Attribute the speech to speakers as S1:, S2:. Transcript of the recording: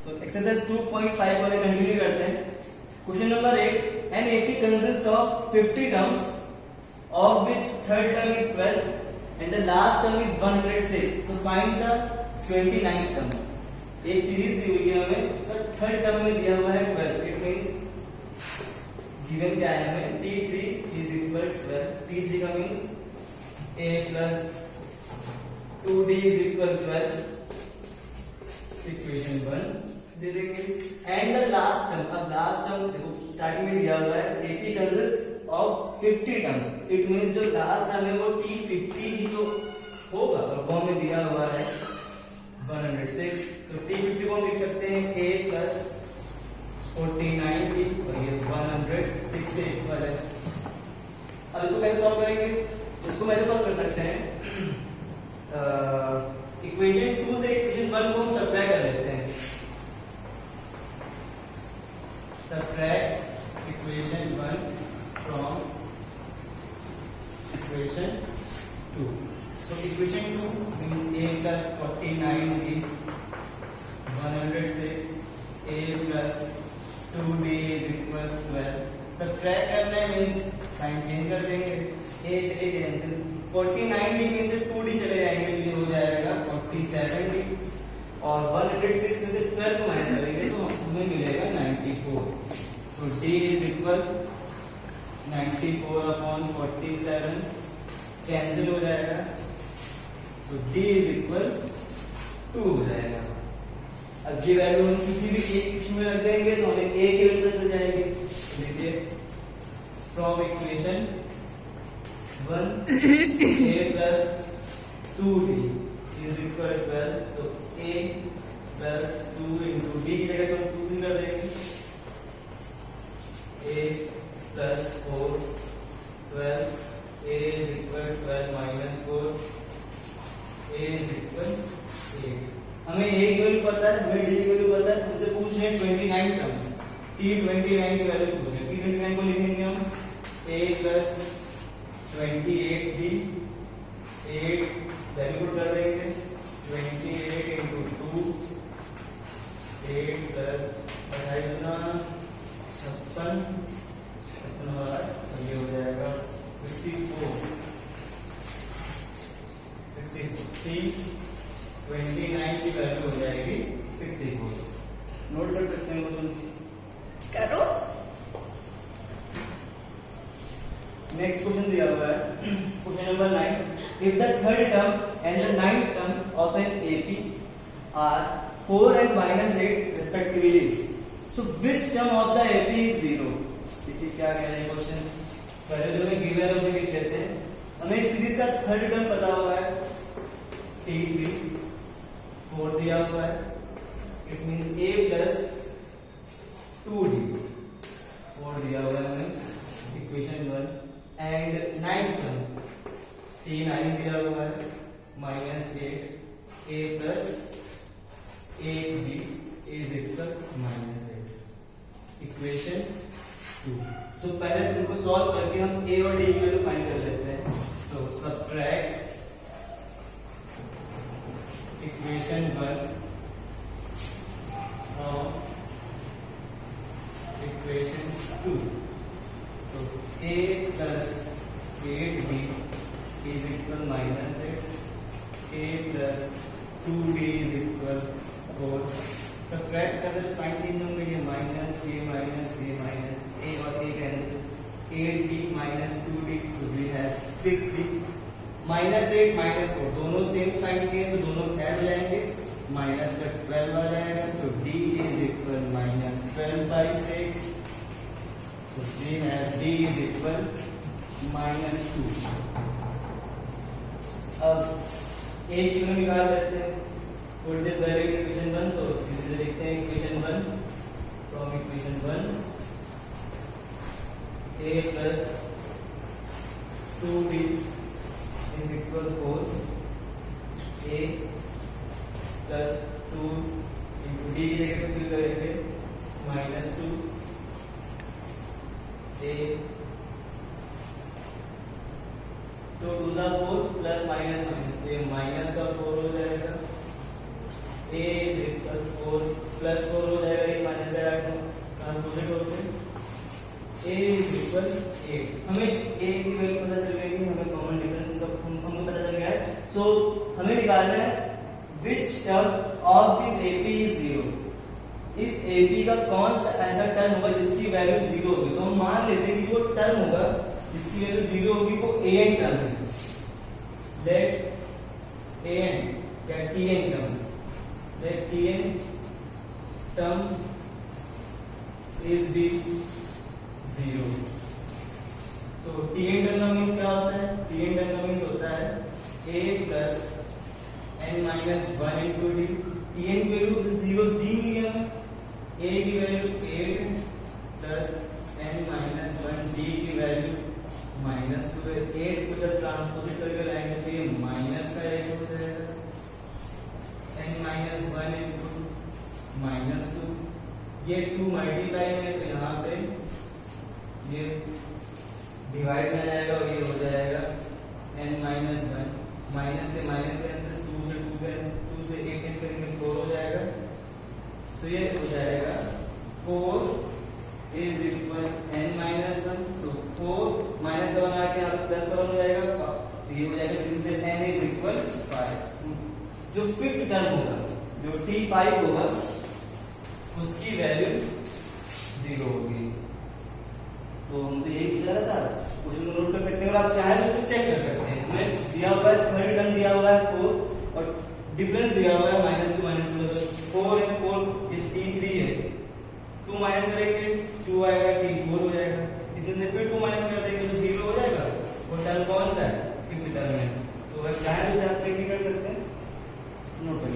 S1: So exercise 2.5 वाले continue करते हैं। Question number 8, an AP consist of 50 terms of which third term is 12 and the last term is 106. So find the 29th term. एक series दी हुई है हमें, उसका third term में दिया हुआ है 12. इट मींस गिवन क्या है हमें, t3 is equal 12. t3 का means a plus 2d is equal 12. Equation 1 दे देंगे. एंड द लास्ट टर्म, अब लास्ट टर्म देखो स्टार्टिंग में दिया हुआ है AP consist of 50 terms. It means जो लास्ट टर्म है वो T50 ही तो होगा, और फॉर्म में दिया हुआ है 106. तो T50 को हम लिख सकते हैं A plus 49D और ये 106 से इक्वल है. अब इसको कैसे सॉल्व करेंगे? इसको मैंने सॉल्व कर सकते हैं इक्वेशन 2 से इक्वेशन 1 को हम सब्ट्रैक्ट कर लेते हैं. Subtract equation 1 from equation 2. So equation 2 means a plus 49d 106, a plus 2d is equal 12. Subtract करना है means साइन चेंज कर देंगे, a से a कैंसिल. 49d में से 2d चले जाएंगे तो ये हो जाएगा 47d और 106 में से 12 को माइनस करेंगे तो हमें मिलेगा 94. So d is equal 94 upon 47 cancel हो जाएगा. तो d इज इक्वल 2 हो जाएगा. अब ये वैल्यू हम किसी भी एक इक्वेशन में रख देंगे तो हमें a की वैल्यू पता चल जाएगी. देखिए from equation 1 a plus 2d is equal 12. So a plus 2 into d की जगह तो हम 2 कर देंगे. a plus 4 12, a is equal 12 minus 4, a is equal 8. हमें a की वैल्यू पता है, हमें d की वैल्यू पता है. हमसे पूछ रहे हैं 29 टर्म, t29 की वैल्यू पूछ रहे हैं. t29 को लिखेंगे हम a plus 28d 8 value put कर देंगे 28 into 2 8 plus 28 गुना 56 ये हो जाएगा 64. 29 की वैल्यू हो जाएगी 64. नोट कर सकते हैं क्वेश्चन
S2: करो.
S1: नेक्स्ट क्वेश्चन दिया हुआ है question number 9. If the third term and the ninth term of an AP are 4 and -8 respectively, so which term of the AP is 0? देखिए क्या कह रहे हैं क्वेश्चन. पहले जो हमें गिवन है उसे लिख लेते हैं. हमें एक सीरीज का थर्ड टर्म पता हुआ है T3, 4 दिया हुआ है. It means a plus 2d 4 दिया हुआ है हमें equation 1. And ninth term T9 दिया हुआ है -8 a plus 8d is equal -8. Equation 2. तो पहले इनको सॉल्व करके हम a और d की वैल्यू फाइंड कर लेते हैं. So subtract equation 1 from equation 2. So a plus 8d is equal -8, a plus 2d is equal 4. Subtract करते तो साइन चेंज होंगे, ये माइनस a और a cancel. 8d minus 2d, so we have 6d. -8 -4 दोनों same sign के हैं तो दोनों ऐड हो जाएंगे. माइनस का 12 आ जाएगा. तो d is equal -12/6. so we have d is equal -2. अब a की वैल्यू निकाल लेते हैं. put this value in equation 1. so सीधे लिखते हैं equation 1 from equation 1 a plus 2d is equal 4. a plus 2 into d की जगह पे फिल करेंगे -2 a 2 2 4 प्लस माइनस तो ये माइनस का 4 हो जाएगा. a is equal 4 प्लस 4 हो जाएगा, ये माइनस जाएगा, ट्रांसपोजिट होते हैं। a is equal 8। हमें a की वैल्यू पता चल गई, हमें कॉमन डिफरेंस हमको पता चल गया है। सो हमें निकालना है which term of this AP is 0। इस AP का कौन सा ऐसा टर्म होगा जिसकी वैल्यू 0 होगी। तो हम मान लेते हैं कि वो टर्म होगा जिसकी वैल्यू 0 होगी वो an टर्म है। लेट an या tn term, let tn term is be 0। तो tn टर्म मींस क्या होता है? tn टर्म मींस होता है a plus n minus 1 into D. tn की वैल्यू 0 दी हुई है हमें, a की value 8 plus n minus 1, d की वैल्यू माइनस 2 है। 8 को जब ट्रांसपोजिट करके लाएंगे तो ये माइनस का 8 हो जाएगा, n माइनस 1 इंटू माइनस 2, ये 2 मल्टीप्लाई में तो यहाँ पे ये डिवाइड में जाएगा और ये हो जाएगा n माइनस 1, माइनस से माइनस कैंसिल, 2 से 2 कैंसिल, 2 से 8 कैंसिल करेंगे 4 हो जाएगा। तो ये हो जाएगा 4 is equal n minus 1। So 4 minus का 1 आके यहाँ प्लस का 1 हो जाएगा, तो ये हो जाएगा सिंपल n इज इक्वल 5। जो फिफ्थ टर्म होगा, जो t5 होगा, उसकी वैल्यू 0 होगी। तो हमसे यही पूछा रहा था, क्वेश्चन को नोट कर सकते हैं और आप चाहे तो उसको चेक कर सकते हैं। हमें दिया हुआ है थर्ड टर्म दिया हुआ है 4 और डिफरेंस दिया हुआ है